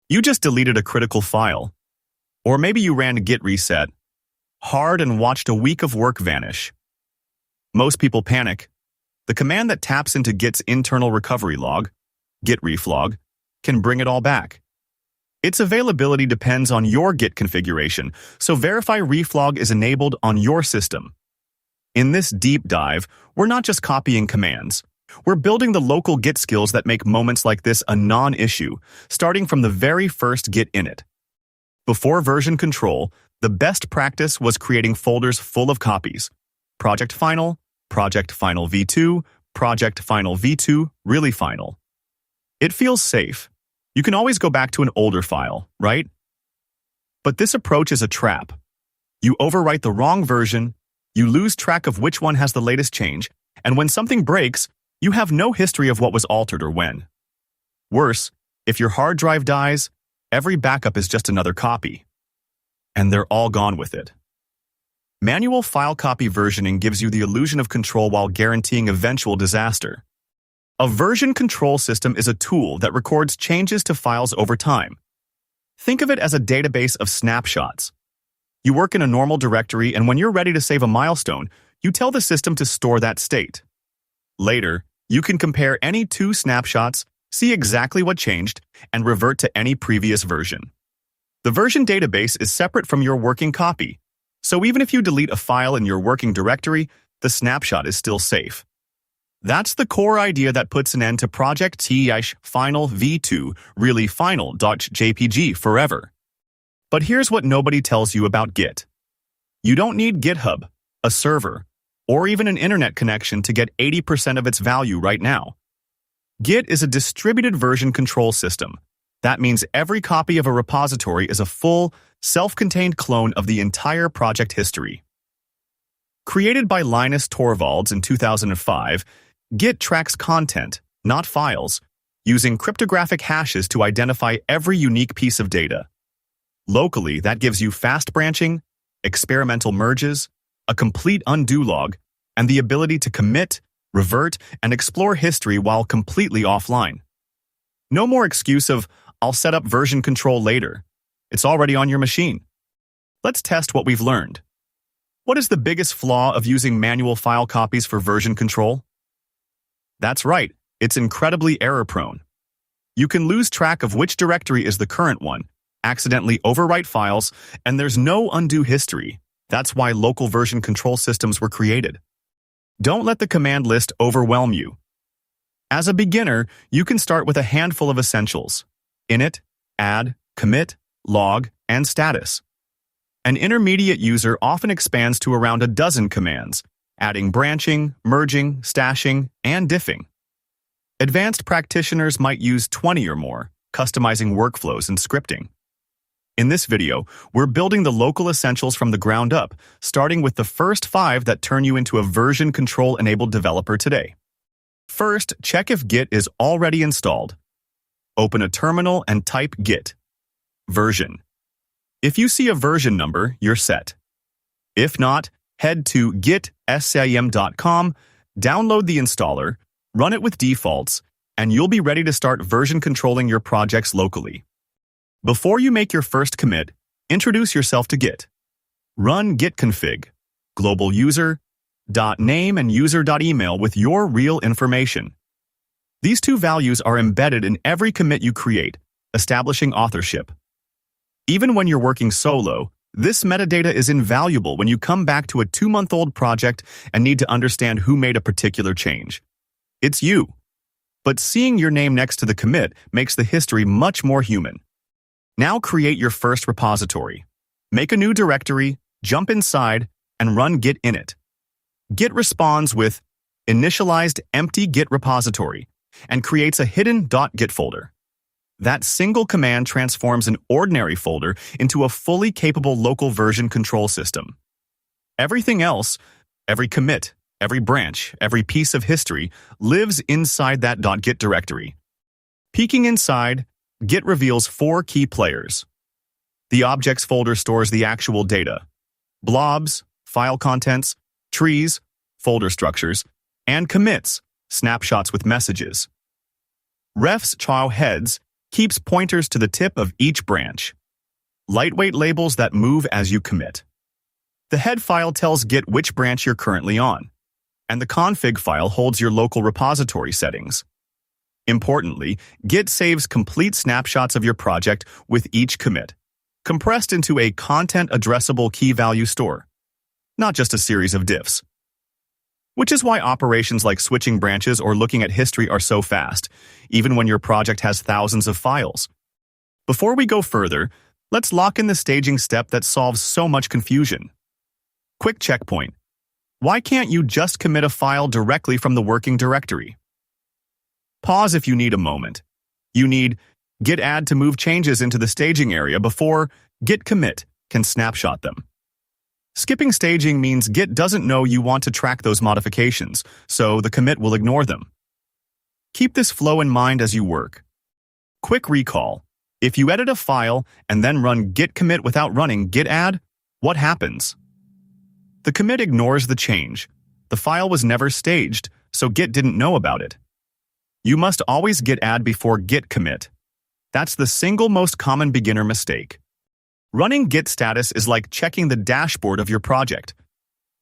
You just deleted a critical file. Or maybe you ran git reset hard and watched a week of work vanish. Most people panic. The command that taps into Git's internal recovery log, git reflog, can bring it all back. Its availability depends on your Git configuration, so verify reflog is enabled on your system. In this deep dive, we're not just copying commands. We're building the local Git skills that make moments like this a non-issue, starting from the very first Git init. Before version control, the best practice was creating folders full of copies. Project Final V2, Project Final V2, really final. It feels safe. You can always go back to an older file, right? But this approach is a trap. You overwrite the wrong version, you lose track of which one has the latest change, and when something breaks, you have no history of what was altered or when. Worse, if your hard drive dies, every backup is just another copy. And they're all gone with it. Manual file copy versioning gives you the illusion of control while guaranteeing eventual disaster. A version control system is a tool that records changes to files over time. Think of it as a database of snapshots. You work in a normal directory, and when you're ready to save a milestone, you tell the system to store that state. Later, you can compare any two snapshots, see exactly what changed, and revert to any previous version. The version database is separate from your working copy, so even if you delete a file in your working directory, the snapshot is still safe. That's the core idea that puts an end to Project Final V2 really final.jpg forever. But here's what nobody tells you about Git. You don't need GitHub, a server, or even an internet connection to get 80% of its value right now. Git is a distributed version control system. That means every copy of a repository is a full, self-contained clone of the entire project history. Created by Linus Torvalds in 2005, Git tracks content, not files, using cryptographic hashes to identify every unique piece of data. Locally, that gives you fast branching, experimental merges, a complete undo log, and the ability to commit, revert, and explore history while completely offline. No more excuse of, I'll set up version control later. It's already on your machine. Let's test what we've learned. What is the biggest flaw of using manual file copies for version control? That's right, it's incredibly error-prone. You can lose track of which directory is the current one, accidentally overwrite files, and there's no undo history. That's why local version control systems were created. Don't let the command list overwhelm you. As a beginner, you can start with a handful of essentials: init, add, commit, log, and status. An intermediate user often expands to around a dozen commands, adding branching, merging, stashing, and diffing. Advanced practitioners might use 20 or more, customizing workflows and scripting. In this video, we're building the local essentials from the ground up, starting with the first 5 that turn you into a version control-enabled developer today. First, check if Git is already installed. Open a terminal and type git. Version. If you see a version number, you're set. If not, head to git.sim.com, download the installer, run it with defaults, and you'll be ready to start version controlling your projects locally. Before you make your first commit, introduce yourself to Git. Run git config, global user, .name and user.email with your real information. These two values are embedded in every commit you create, establishing authorship. Even when you're working solo, this metadata is invaluable when you come back to a 2-month-old project and need to understand who made a particular change. It's you. But seeing your name next to the commit makes the history much more human. Now create your first repository. Make a new directory, jump inside, and run git init. Git responds with initialized empty git repository and creates a hidden .git folder. That single command transforms an ordinary folder into a fully capable local version control system. Everything else, every commit, every branch, every piece of history, lives inside that .git directory. Peeking inside, Git reveals 4 key players. The objects folder stores the actual data: blobs, file contents, trees, folder structures, and commits, snapshots with messages. Refs chow heads keeps pointers to the tip of each branch. Lightweight labels that move as you commit. The head file tells Git which branch you're currently on, and the config file holds your local repository settings. Importantly, Git saves complete snapshots of your project with each commit, compressed into a content-addressable key-value store, not just a series of diffs. Which is why operations like switching branches or looking at history are so fast, even when your project has thousands of files. Before we go further, let's lock in the staging step that solves so much confusion. Quick checkpoint. Why can't you just commit a file directly from the working directory? Pause if you need a moment. You need git add to move changes into the staging area before git commit can snapshot them. Skipping staging means Git doesn't know you want to track those modifications, so the commit will ignore them. Keep this flow in mind as you work. Quick recall. If you edit a file and then run git commit without running git add, what happens? The commit ignores the change. The file was never staged, so Git didn't know about it. You must always git add before git commit. That's the single most common beginner mistake. Running Git status is like checking the dashboard of your project.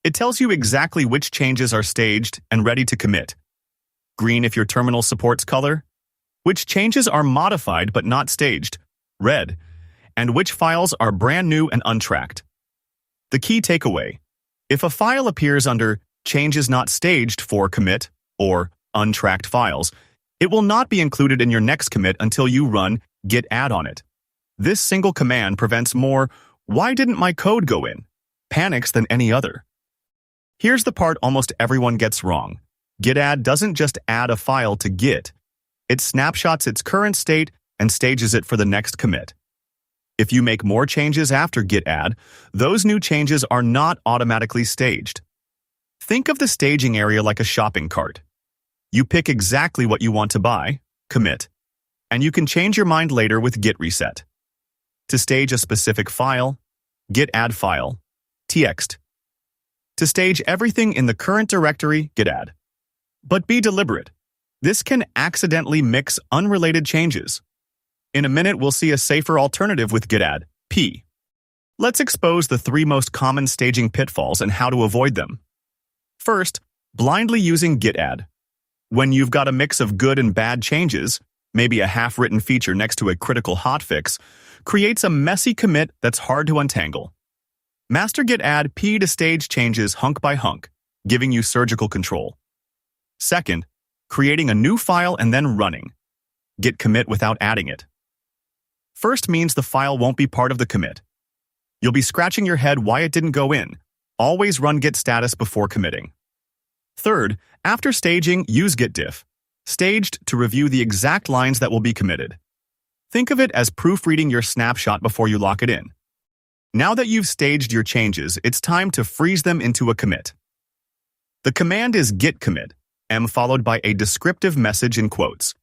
It tells you exactly which changes are staged and ready to commit. Green if your terminal supports color, which changes are modified but not staged, red, and which files are brand new and untracked. The key takeaway: if a file appears under changes not staged for commit or untracked files, it will not be included in your next commit until you run git add on it. This single command prevents more "why didn't my code go in?" panics than any other. Here's the part almost everyone gets wrong. Git add doesn't just add a file to Git. It snapshots its current state and stages it for the next commit. If you make more changes after git add, those new changes are not automatically staged. Think of the staging area like a shopping cart. You pick exactly what you want to buy, commit, and you can change your mind later with git reset. To stage a specific file, git add file, txt. To stage everything in the current directory, git add. But be deliberate. This can accidentally mix unrelated changes. In a minute, we'll see a safer alternative with git add, p. Let's expose the 3 most common staging pitfalls and how to avoid them. First, blindly using git add. When you've got a mix of good and bad changes, maybe a half-written feature next to a critical hotfix, creates a messy commit that's hard to untangle. Master git add p to stage changes hunk by hunk, giving you surgical control. Second, creating a new file and then running. Git commit without adding it. First means the file won't be part of the commit. You'll be scratching your head why it didn't go in. Always run git status before committing. Third, after staging, use git diff, staged to review the exact lines that will be committed. Think of it as proofreading your snapshot before you lock it in. Now that you've staged your changes, it's time to freeze them into a commit. The command is git commit, m followed by a descriptive message in quotes.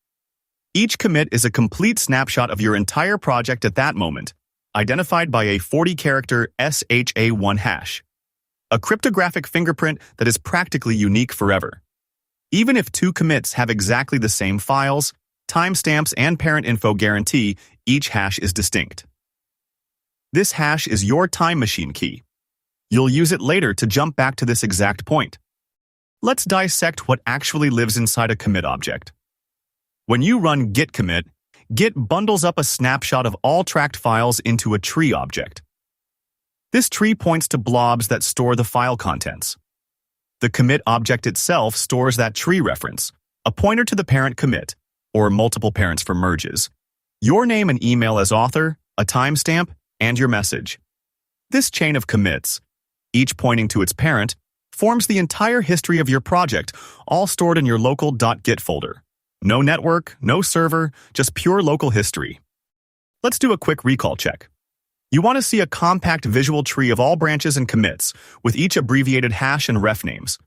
Each commit is a complete snapshot of your entire project at that moment, identified by a 40-character SHA-1 hash, a cryptographic fingerprint that is practically unique forever. Even if 2 commits have exactly the same files, timestamps, and parent info guarantee, each hash is distinct. This hash is your time machine key. You'll use it later to jump back to this exact point. Let's dissect what actually lives inside a commit object. When you run git commit, Git bundles up a snapshot of all tracked files into a tree object. This tree points to blobs that store the file contents. The commit object itself stores that tree reference, a pointer to the parent commit, or multiple parents for merges, your name and email as author, a timestamp, and your message. This chain of commits, each pointing to its parent, forms the entire history of your project, all stored in your local .git folder. No network, no server, just pure local history. Let's do a quick recall check. You want to see a compact visual tree of all branches and commits, with each abbreviated hash and ref names.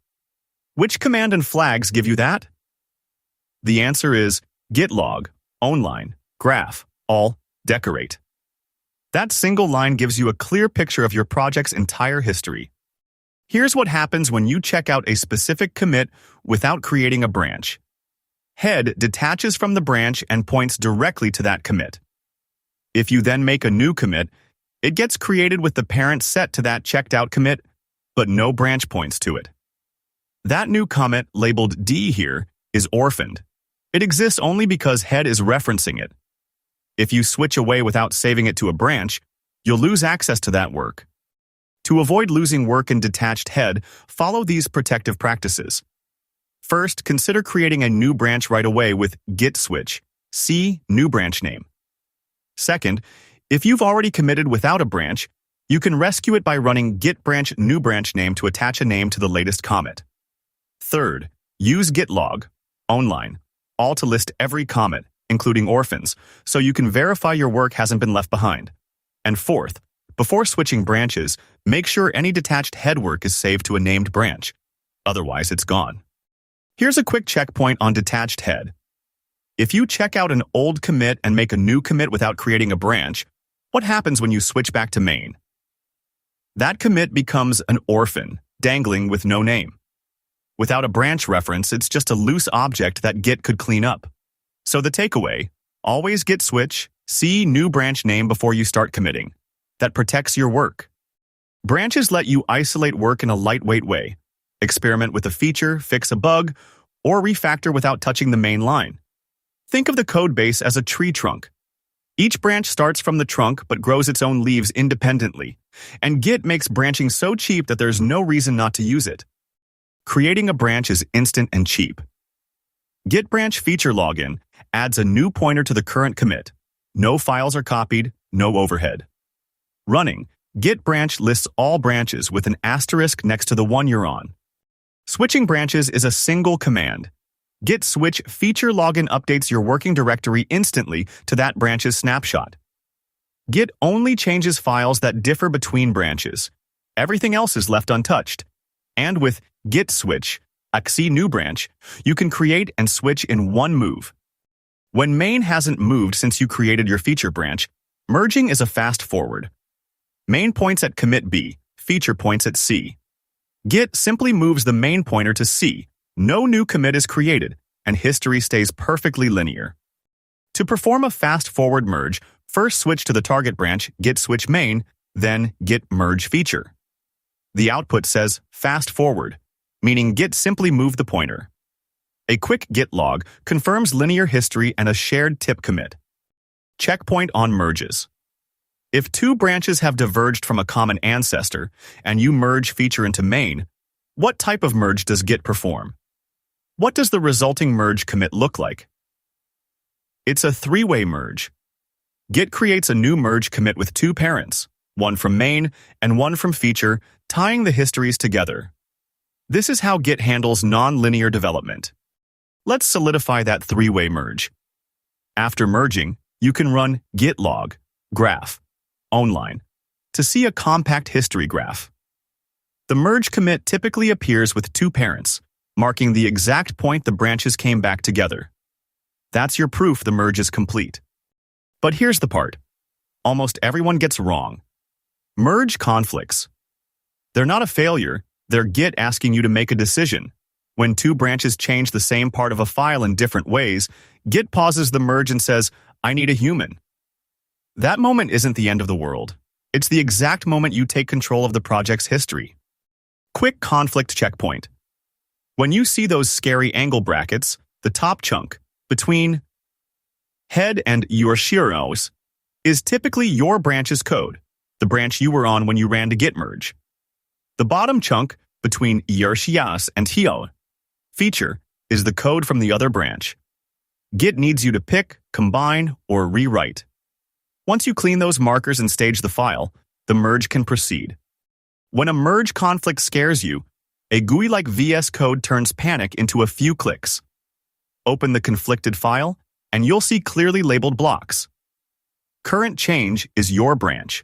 Which command and flags give you that? The answer is git log, ownline, graph, all, decorate. That single line gives you a clear picture of your project's entire history. Here's what happens when you check out a specific commit without creating a branch. head detaches from the branch and points directly to that commit. If you then make a new commit, it gets created with the parent set to that checked out commit, but no branch points to it. That new commit, labeled D here, is orphaned. It exists only because head is referencing it. If you switch away without saving it to a branch, you'll lose access to that work. To avoid losing work in detached head, follow these protective practices. First, consider creating a new branch right away with git switch, C, new branch name. Second, if you've already committed without a branch, you can rescue it by running git branch new branch name to attach a name to the latest commit. Third, use git log, online, all to list every commit, including orphans, so you can verify your work hasn't been left behind. And fourth, before switching branches, make sure any detached head work is saved to a named branch. Otherwise, it's gone. Here's a quick checkpoint on detached head. If you check out an old commit and make a new commit without creating a branch, what happens when you switch back to main? That commit becomes an orphan, dangling with no name. Without a branch reference, it's just a loose object that Git could clean up. So the takeaway, always git switch, see new branch name before you start committing. That protects your work. Branches let you isolate work in a lightweight way, experiment with a feature, fix a bug, or refactor without touching the main line. Think of the code base as a tree trunk. Each branch starts from the trunk but grows its own leaves independently, and Git makes branching so cheap that there's no reason not to use it. Creating a branch is instant and cheap. Git branch feature login adds a new pointer to the current commit. No files are copied, no overhead. Running, Git branch lists all branches with an asterisk next to the one you're on. Switching branches is a single command. Git switch feature login updates your working directory instantly to that branch's snapshot. Git only changes files that differ between branches. Everything else is left untouched. And with git switch, axi new branch, you can create and switch in one move. When main hasn't moved since you created your feature branch, merging is a fast forward. Main points at commit B, feature points at C. Git simply moves the main pointer to C. No new commit is created, and history stays perfectly linear. To perform a fast-forward merge, first switch to the target branch, git switch main, then git merge feature. The output says fast forward, meaning Git simply moved the pointer. A quick git log confirms linear history and a shared tip commit. Checkpoint on merges. If two branches have diverged from a common ancestor, and you merge feature into main, what type of merge does Git perform? What does the resulting merge commit look like? It's a three-way merge. Git creates a new merge commit with two parents, one from main and one from feature, tying the histories together. This is how Git handles non-linear development. Let's solidify that three-way merge. After merging, you can run git log, graph, online, to see a compact history graph. The merge commit typically appears with two parents, marking the exact point the branches came back together. That's your proof the merge is complete. But here's the part. Almost everyone gets wrong. Merge conflicts. They're not a failure, they're Git asking you to make a decision. When two branches change the same part of a file in different ways, Git pauses the merge and says, I need a human. That moment isn't the end of the world. It's the exact moment you take control of the project's history. Quick conflict checkpoint. When you see those scary angle brackets, the top chunk, between head and your shiros, is typically your branch's code, the branch you were on when you ran to git merge. The bottom chunk, between your shias and hio, feature, is the code from the other branch. Git needs you to pick, combine, or rewrite. Once you clean those markers and stage the file, the merge can proceed. When a merge conflict scares you, a GUI like VS Code turns panic into a few clicks. Open the conflicted file, and you'll see clearly labeled blocks. Current change is your branch.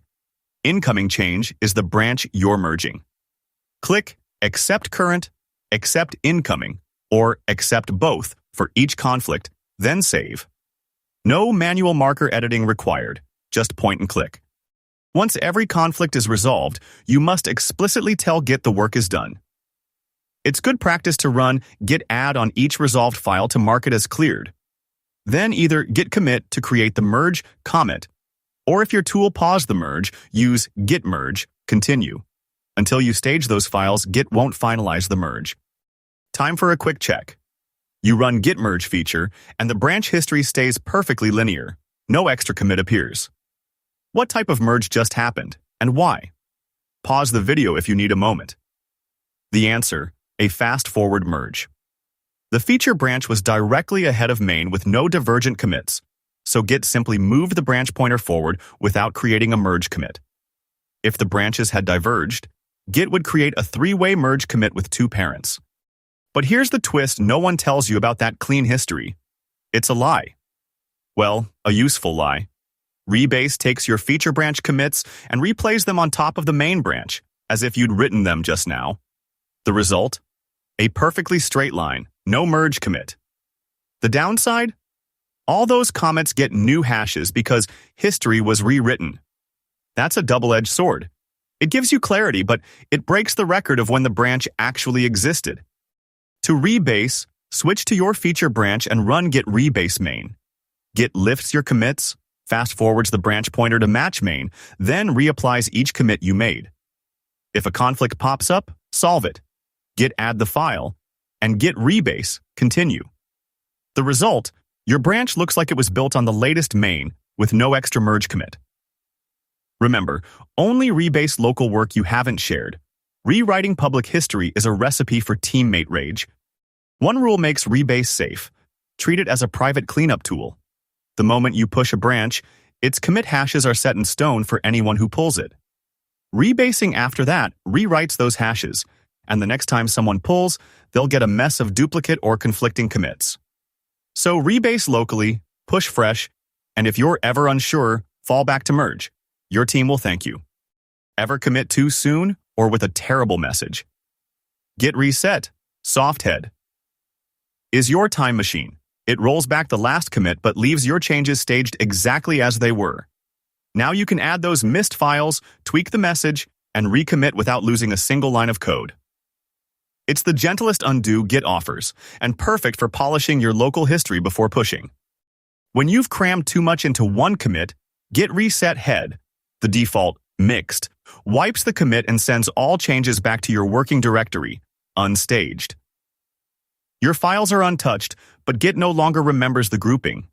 Incoming change is the branch you're merging. Click Accept Current, Accept Incoming, or Accept Both for each conflict, then save. No manual marker editing required, just point and click. Once every conflict is resolved, you must explicitly tell Git the work is done. It's good practice to run git add on each resolved file to mark it as cleared. Then either git commit to create the merge commit, or if your tool paused the merge, use git merge continue. Until you stage those files, Git won't finalize the merge. Time for a quick check. You run git merge feature, and the branch history stays perfectly linear. No extra commit appears. What type of merge just happened, and why? Pause the video if you need a moment. The answer: a fast-forward merge. The feature branch was directly ahead of main with no divergent commits, so Git simply moved the branch pointer forward without creating a merge commit. If the branches had diverged, Git would create a three-way merge commit with two parents. But here's the twist no one tells you about that clean history. It's a lie. Well, a useful lie. Rebase takes your feature branch commits and replays them on top of the main branch, as if you'd written them just now. The result? A perfectly straight line, no merge commit. The downside? All those comments get new hashes because history was rewritten. That's a double-edged sword. It gives you clarity, but it breaks the record of when the branch actually existed. To rebase, switch to your feature branch and run git rebase main. Git lifts your commits, fast-forwards the branch pointer to match main, then reapplies each commit you made. If a conflict pops up, solve it. Git add the file, and git rebase continue. The result: your branch looks like it was built on the latest main with no extra merge commit. Remember, only rebase local work you haven't shared. Rewriting public history is a recipe for teammate rage. One rule makes rebase safe. Treat it as a private cleanup tool. The moment you push a branch, its commit hashes are set in stone for anyone who pulls it. Rebasing after that rewrites those hashes, and the next time someone pulls, they'll get a mess of duplicate or conflicting commits. So rebase locally, push fresh, and if you're ever unsure, fall back to merge. Your team will thank you. Ever commit too soon or with a terrible message? Git reset, soft head. Is your time machine. It rolls back the last commit but leaves your changes staged exactly as they were. Now you can add those missed files, tweak the message, and recommit without losing a single line of code. It's the gentlest undo Git offers, and perfect for polishing your local history before pushing. When you've crammed too much into one commit, Git reset head, the default mixed, wipes the commit and sends all changes back to your working directory, unstaged. Your files are untouched, but Git no longer remembers the grouping.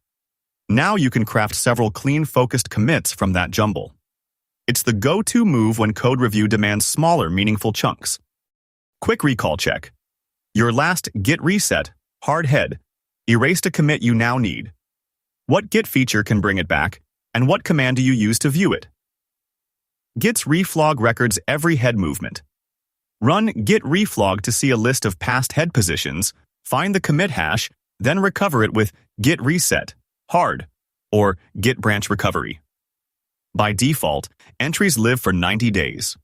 Now you can craft several clean, focused commits from that jumble. It's the go-to move when code review demands smaller, meaningful chunks. Quick recall check. Your last git reset, hard head, erased a commit you now need. What Git feature can bring it back, and what command do you use to view it? Git's reflog records every head movement. Run git reflog to see a list of past head positions, find the commit hash, then recover it with git reset, hard, or git branch recovery. By default, entries live for 90 days.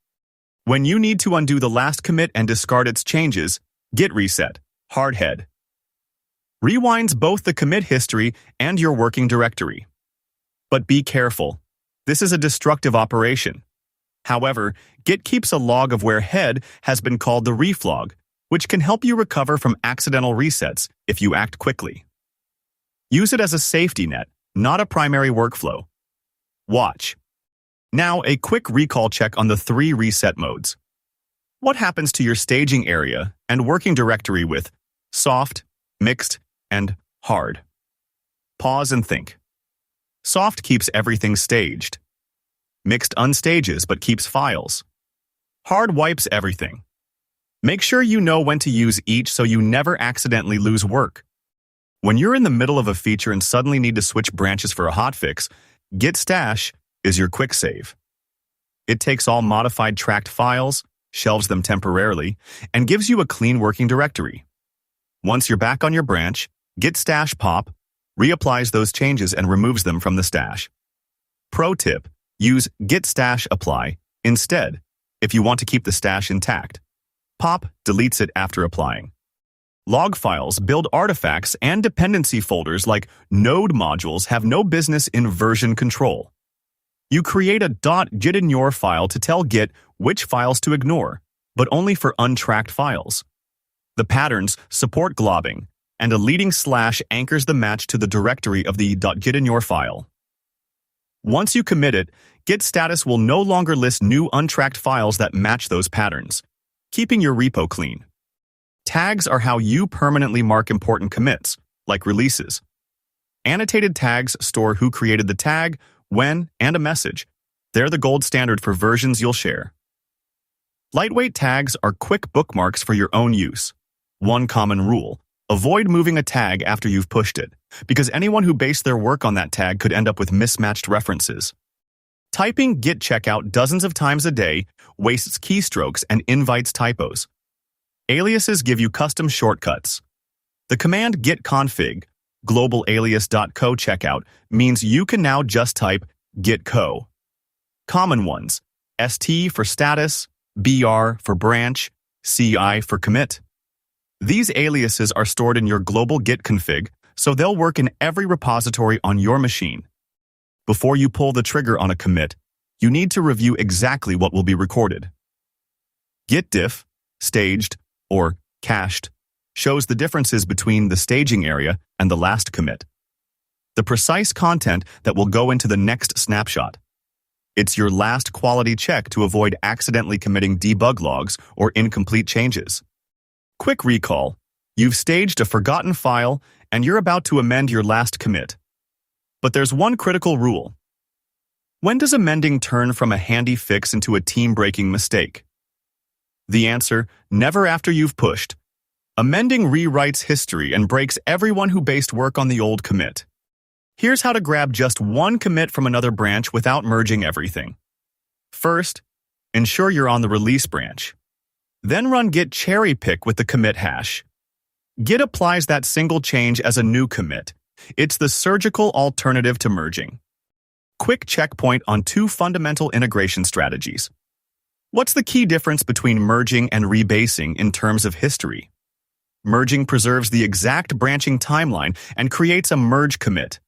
When you need to undo the last commit and discard its changes, git reset, hard head. Rewinds both the commit history and your working directory. But be careful. This is a destructive operation. However, Git keeps a log of where head has been called the reflog, which can help you recover from accidental resets if you act quickly. Use it as a safety net, not a primary workflow. Watch. Now, a quick recall check on the 3 reset modes. What happens to your staging area and working directory with soft, mixed, and hard? Pause and think. Soft keeps everything staged. Mixed unstages but keeps files. Hard wipes everything. Make sure you know when to use each so you never accidentally lose work. When you're in the middle of a feature and suddenly need to switch branches for a hotfix, Git stash is your quick save. It takes all modified tracked files, shelves them temporarily, and gives you a clean working directory. Once you're back on your branch, Git stash pop reapplies those changes and removes them from the stash. Pro tip: use git stash apply instead if you want to keep the stash intact. Pop deletes it after applying. Log files build artifacts and dependency folders like node modules have no business in version control. You create a .gitignore file to tell Git which files to ignore, but only for untracked files. The patterns support globbing, and a leading slash anchors the match to the directory of the .git in your file. Once you commit it, Git status will no longer list new untracked files that match those patterns, keeping your repo clean. Tags are how you permanently mark important commits, like releases. Annotated tags store who created the tag, when, and a message. They're the gold standard for versions you'll share. Lightweight tags are quick bookmarks for your own use. One common rule: avoid moving a tag after you've pushed it, because anyone who based their work on that tag could end up with mismatched references. Typing git checkout dozens of times a day wastes keystrokes and invites typos. Aliases give you custom shortcuts. The command git config globalalias.co checkout means you can now just type git co. Common ones: st for status, br for branch, ci for commit. These aliases are stored in your global git config, so they'll work in every repository on your machine. Before you pull the trigger on a commit, you need to review exactly what will be recorded. Git diff, staged, or cached, shows the differences between the staging area and the last commit. The precise content that will go into the next snapshot. It's your last quality check to avoid accidentally committing debug logs or incomplete changes. Quick recall: you've staged a forgotten file and you're about to amend your last commit. But there's one critical rule. When does amending turn from a handy fix into a team-breaking mistake? The answer: never after you've pushed. Amending rewrites history and breaks everyone who based work on the old commit. Here's how to grab just one commit from another branch without merging everything. First, ensure you're on the release branch. Then run git cherry-pick with the commit hash. Git applies that single change as a new commit. It's the surgical alternative to merging. Quick checkpoint on two fundamental integration strategies. What's the key difference between merging and rebasing in terms of history? Merging preserves the exact branching timeline and creates a merge commit.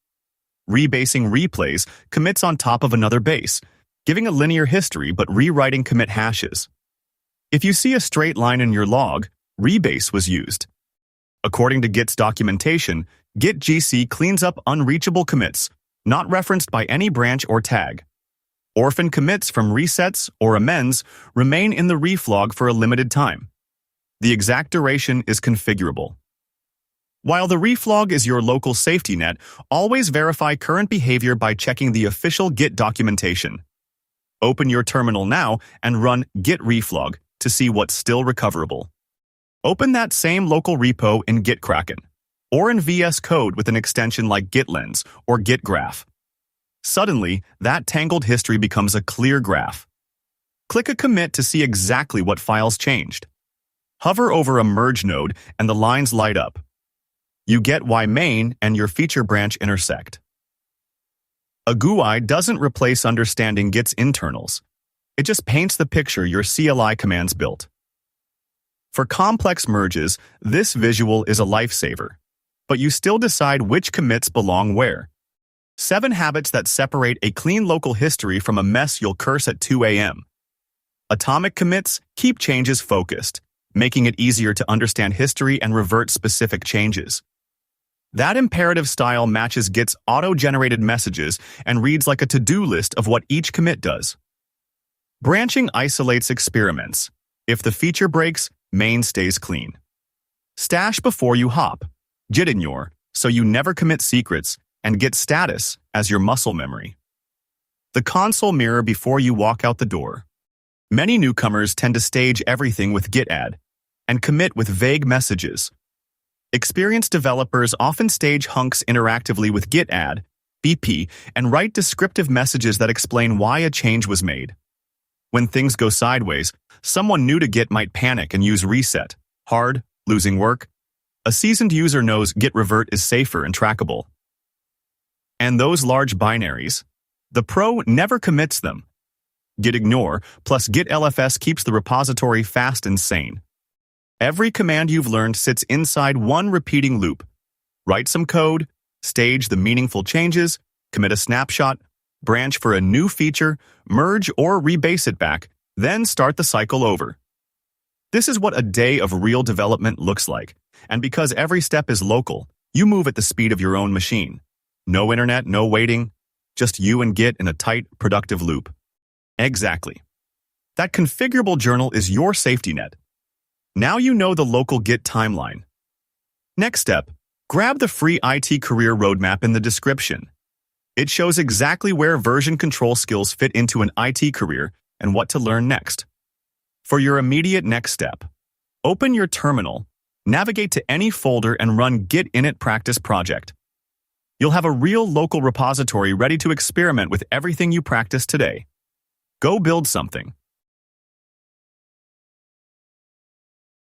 Rebasing replays commits on top of another base, giving a linear history but rewriting commit hashes. If you see a straight line in your log, rebase was used. According to Git's documentation, Git GC cleans up unreachable commits, not referenced by any branch or tag. Orphan commits from resets or amends remain in the reflog for a limited time. The exact duration is configurable. While the reflog is your local safety net, always verify current behavior by checking the official Git documentation. Open your terminal now and run git reflog to see what's still recoverable. Open that same local repo in GitKraken, or in VS Code with an extension like GitLens or GitGraph. Suddenly, that tangled history becomes a clear graph. Click a commit to see exactly what files changed. Hover over a merge node and the lines light up. You get why main and your feature branch intersect. A GUI doesn't replace understanding Git's internals. It just paints the picture your CLI commands built. For complex merges, this visual is a lifesaver, but you still decide which commits belong where. 7 habits that separate a clean local history from a mess you'll curse at 2 a.m. Atomic commits keep changes focused, making it easier to understand history and revert specific changes. That imperative style matches Git's auto-generated messages and reads like a to-do list of what each commit does. Branching isolates experiments. If the feature breaks, main stays clean. Stash before you hop. Git ignore, so you never commit secrets, and Git status as your muscle memory. The console mirror before you walk out the door. Many newcomers tend to stage everything with git add and commit with vague messages. Experienced developers often stage hunks interactively with git add, BP, and write descriptive messages that explain why a change was made. When things go sideways, someone new to Git might panic and use reset, hard, losing work. A seasoned user knows git revert is safer and trackable. And those large binaries, the pro never commits them. Git ignore plus git LFS keeps the repository fast and sane. Every command you've learned sits inside one repeating loop. Write some code, stage the meaningful changes, commit a snapshot, branch for a new feature, merge or rebase it back, then start the cycle over. This is what a day of real development looks like, and because every step is local, you move at the speed of your own machine. No internet, no waiting, just you and Git in a tight, productive loop. Exactly. That configurable journal is your safety net. Now you know the local Git timeline. Next step, grab the free IT career roadmap in the description. It shows exactly where version control skills fit into an IT career and what to learn next. For your immediate next step, open your terminal, navigate to any folder and run git init practice project. You'll have a real local repository ready to experiment with everything you practice today. Go build something.